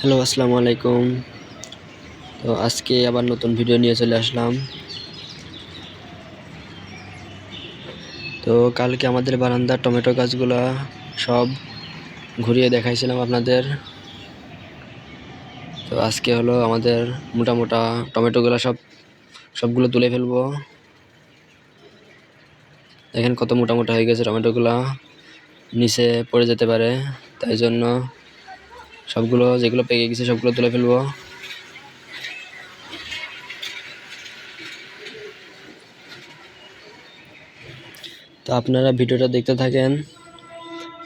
Hello, আসসালামু আলাইকুম। তো আজকে আবার নতুন ভিডিও নিয়ে চলে আসলাম। তো কালকে আমাদের বারান্দার টমেটো গাছগুলা সব ঘুরিয়ে দেখাইছিলাম আপনাদের। তো আজকে হলো আমাদের মোটা মোটা টমেটোগুলা সবগুলো তুলে ফেলবো। দেখেন কত মোটা মোটা হয়ে গেছে টমেটোগুলা, নিচে পড়ে যেতে পারে, তাই জন্য সবগুলো যেগুলো পেকে গেছে সবগুলো তুলে ফেলবো। তো আপনারা ভিডিওটা দেখতে থাকেন।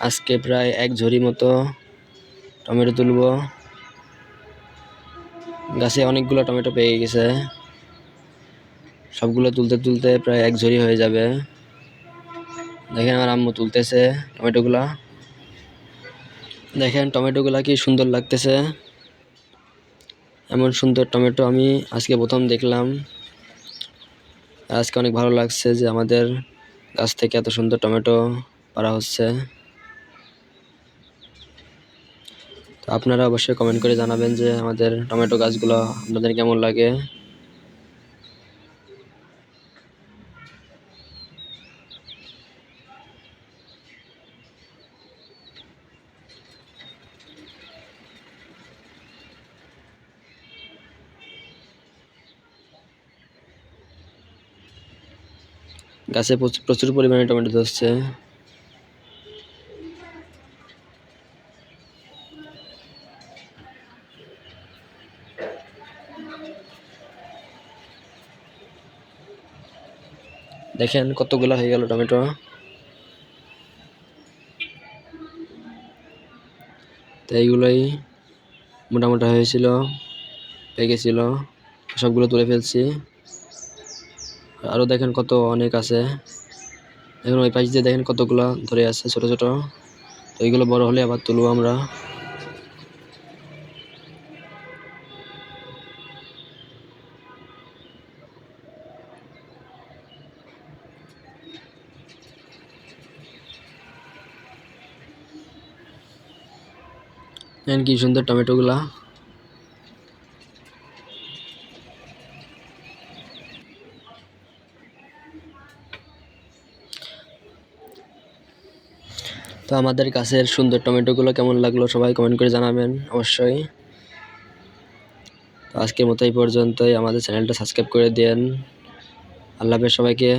আজকে প্রায় 1 ঝুড়ি মতো টমেটো তুলবো। গাছে অনেকগুলো টমেটো পেকে গেছে, সবগুলো তুলতে তুলতে প্রায় 1 ঝুড়ি হয়ে যাবে। দেখেন আমার আম্মু তুলতেছে টমেটোগুলা। দেখেন টমেটোগুলা কি সুন্দর লাগতেছে। এমন সুন্দর টমেটো আমি আজকে প্রথম দেখলাম। আজকে অনেক ভালো লাগছে যে আমাদের গাছ থেকে এত সুন্দর টমেটো পাড়া হচ্ছে। তো আপনারা অবশ্যই কমেন্ট করে জানাবেন যে আমাদের টমেটো গাছগুলো আপনাদের কেমন লাগে। গাছে প্রচুর পরিমাণে টমেটো ধরছে। দেখেন কতগুলো হয়ে গেল টমেটো। তো এইগুলোই মোটামোটা হয়েছিল, পেকেছিল, সবগুলো তুলে ফেলছি। আরও দেখেন কত অনেক আছে। এখন ওই পাশ দিয়ে দেখেন কতগুলো ধরে আছে ছোট ছোট। তো এইগুলো বড় হলে আবার তুলবো আমরা। দেখেন কি সুন্দর টমেটোগুলা। তো আমাদের গাছের সুন্দর টমেটোগুলো কেমন লাগলো সবাই কমেন্ট করে জানাবেন অবশ্যই। তো আজকের মতো এই পর্যন্তই। আমাদের চ্যানেলটা সাবস্ক্রাইব করে দেন। আল্লাহ হাফেজ সবাইকে।